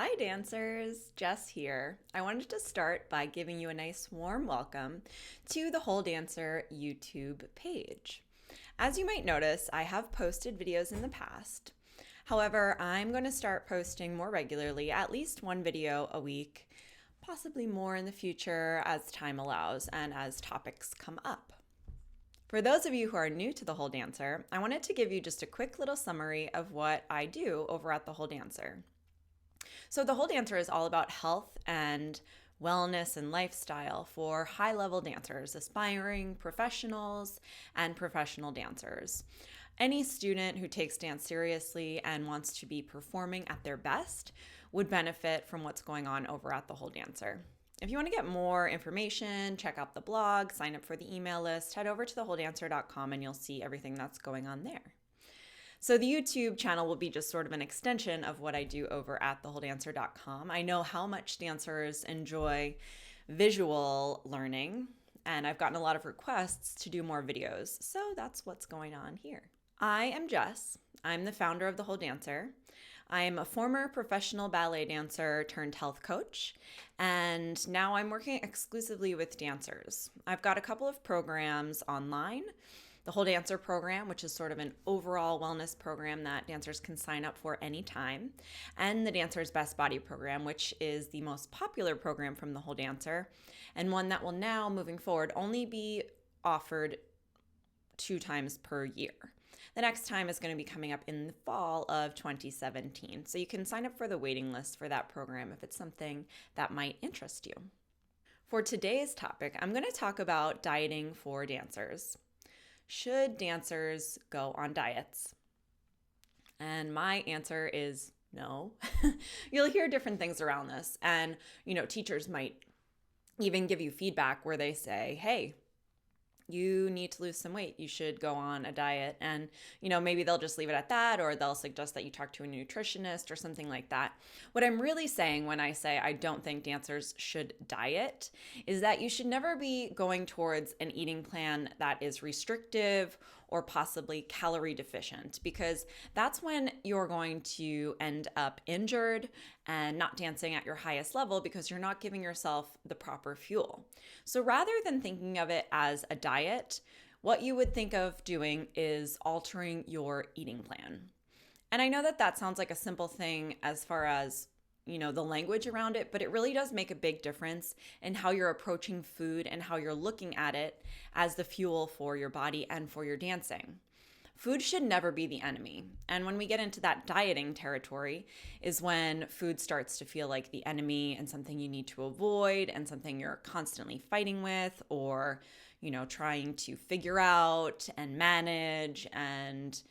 Hi dancers, Jess here. I wanted to start by giving you a nice warm welcome to the Whole Dancer YouTube page. As you might notice, I have posted videos in the past. However, I'm going to start posting more regularly, at least one video a week, possibly more in the future as time allows and as topics come up. For those of you who are new to The Whole Dancer, I wanted to give you just a quick little summary of what I do over at The Whole Dancer. So The Whole Dancer is all about health and wellness and lifestyle for high-level dancers, aspiring professionals, and professional dancers. Any student who takes dance seriously and wants to be performing at their best would benefit from what's going on over at The Whole Dancer. If you want to get more information, check out the blog, sign up for the email list, head over to thewholedancer.com and you'll see everything that's going on there. So the YouTube channel will be just sort of an extension of what I do over at thewholedancer.com. I know how much dancers enjoy visual learning, and I've gotten a lot of requests to do more videos, so that's what's going on here. I am Jess. I'm the founder of The Whole Dancer. I'm a former professional ballet dancer turned health coach, and now I'm working exclusively with dancers. I've got a couple of programs online. The Whole Dancer program, which is sort of an overall wellness program that dancers can sign up for anytime, and the Dancer's Best Body program, which is the most popular program from The Whole Dancer, and one that will now, moving forward, only be offered 2 times per year. The next time is going to be coming up in the fall of 2017. So you can sign up for the waiting list for that program if it's something that might interest you. For today's topic, I'm going to talk about dieting for dancers. Should dancers go on diets? And my answer is no. You'll hear different things around this. And, teachers might even give you feedback where they say, hey, you need to lose some weight. You should go on a diet. And, maybe they'll just leave it at that, or they'll suggest that you talk to a nutritionist or something like that. What I'm really saying when I say I don't think dancers should diet is that you should never be going towards an eating plan that is restrictive or possibly calorie deficient, because that's when you're going to end up injured and not dancing at your highest level because you're not giving yourself the proper fuel. So rather than thinking of it as a diet, what you would think of doing is altering your eating plan. And I know that that sounds like a simple thing as far as the language around it, but it really does make a big difference in how you're approaching food and how you're looking at it as the fuel for your body and for your dancing. Food should never be the enemy. And when we get into that dieting territory is when food starts to feel like the enemy and something you need to avoid and something you're constantly fighting with or, trying to figure out and manage and,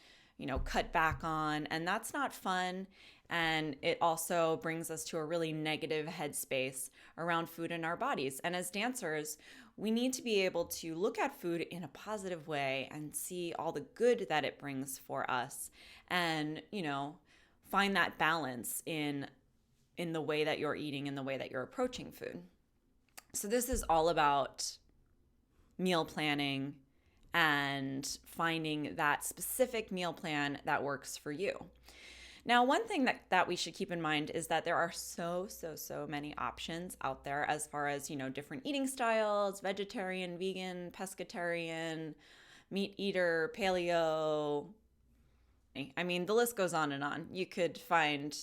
cut back on. And that's not fun. And it also brings us to a really negative headspace around food in our bodies. And as dancers, we need to be able to look at food in a positive way and see all the good that it brings for us and, find that balance in the way that you're eating and the way that you're approaching food. So this is all about meal planning and finding that specific meal plan that works for you. Now, one thing that we should keep in mind is that there are so many options out there as far as, different eating styles, vegetarian, vegan, pescatarian, meat eater, paleo. I mean, the list goes on and on. You could find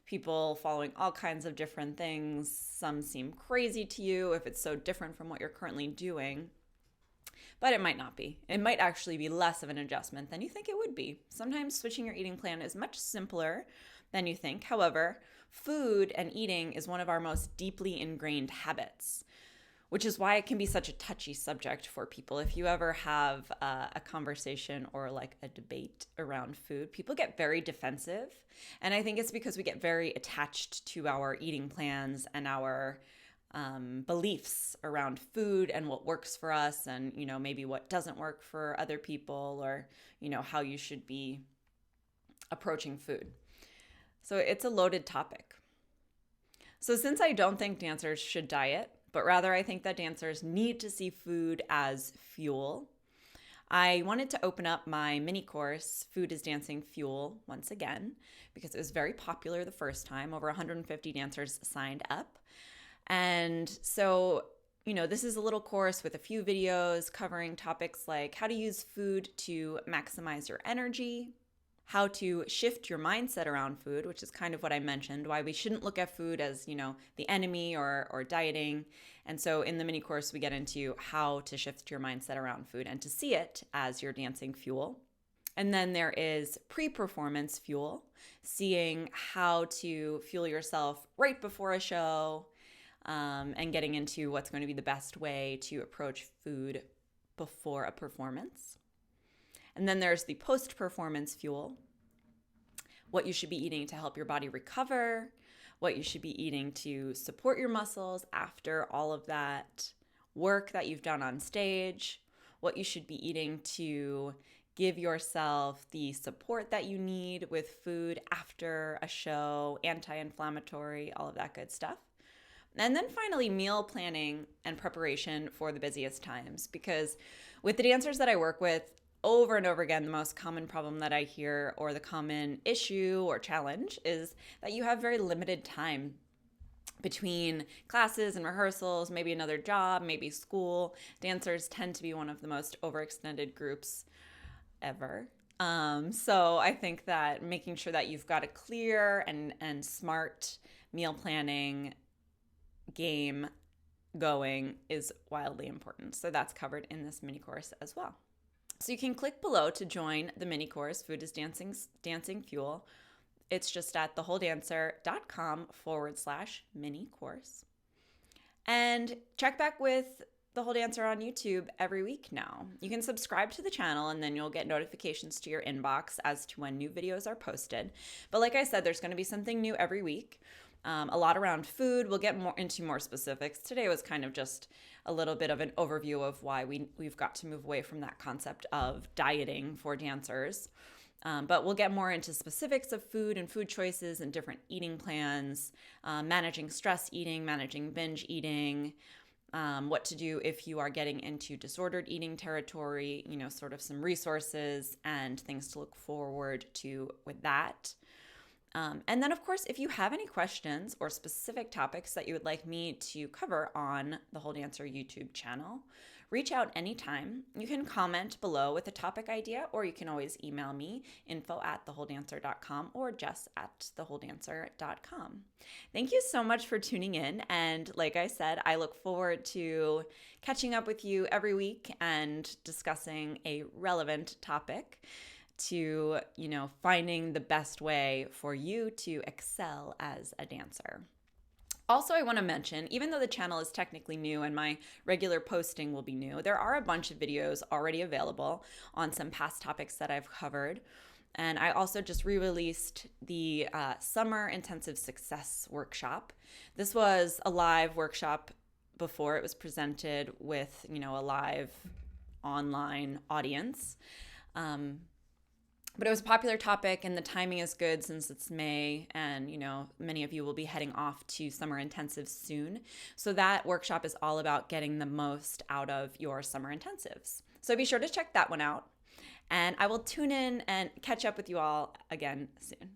people following all kinds of different things. Some seem crazy to you if it's so different from what you're currently doing. But it might not be. It might actually be less of an adjustment than you think it would be. Sometimes switching your eating plan is much simpler than you think. However, food and eating is one of our most deeply ingrained habits, which is why it can be such a touchy subject for people. If you ever have a conversation or like a debate around food, people get very defensive. And I think it's because we get very attached to our eating plans and our beliefs around food and what works for us and, maybe what doesn't work for other people or, how you should be approaching food. So it's a loaded topic. So since I don't think dancers should diet, but rather I think that dancers need to see food as fuel, I wanted to open up my mini course, Food is Dancing Fuel, once again, because it was very popular the first time. Over 150 dancers signed up. And so, this is a little course with a few videos covering topics like how to use food to maximize your energy, how to shift your mindset around food, which is kind of what I mentioned, why we shouldn't look at food as, the enemy or dieting. And so in the mini course, we get into how to shift your mindset around food and to see it as your dancing fuel. And then there is pre-performance fuel, seeing how to fuel yourself right before a show, and getting into what's going to be the best way to approach food before a performance. And then there's the post-performance fuel, what you should be eating to help your body recover, what you should be eating to support your muscles after all of that work that you've done on stage, what you should be eating to give yourself the support that you need with food after a show, anti-inflammatory, all of that good stuff. And then finally, meal planning and preparation for the busiest times. Because with the dancers that I work with, over and over again, the most common problem that I hear, or the common issue or challenge, is that you have very limited time between classes and rehearsals, maybe another job, maybe school. Dancers tend to be one of the most overextended groups ever. So I think that making sure that you've got a clear and smart meal planning game going is wildly important. So that's covered in this mini course as well. So you can click below to join the mini course, Food is Dancing Fuel. It's just at thewholedancer.com/mini course. And check back with The Whole Dancer on YouTube every week now. You can subscribe to the channel and then you'll get notifications to your inbox as to when new videos are posted. But like I said, there's going to be something new every week. A lot around food. We'll get into more specifics. Today was kind of just a little bit of an overview of why we've got to move away from that concept of dieting for dancers. But we'll get more into specifics of food and food choices and different eating plans, managing stress eating, managing binge eating, what to do if you are getting into disordered eating territory, sort of some resources and things to look forward to with that. And then, of course, if you have any questions or specific topics that you would like me to cover on the Whole Dancer YouTube channel, reach out anytime. You can comment below with a topic idea, or you can always email me, info@thewholedancer.com or jess@thewholedancer.com. Thank you so much for tuning in. And like I said, I look forward to catching up with you every week and discussing a relevant topic to, finding the best way for you to excel as a dancer. Also, I want to mention, even though the channel is technically new and my regular posting will be new, there are a bunch of videos already available on some past topics that I've covered. And I also just re-released the Summer Intensive Success Workshop. This was a live workshop before it was presented with, a live online audience. But it was a popular topic, and the timing is good since it's May, and many of you will be heading off to summer intensives soon. So that workshop is all about getting the most out of your summer intensives. So be sure to check that one out, and I will tune in and catch up with you all again soon.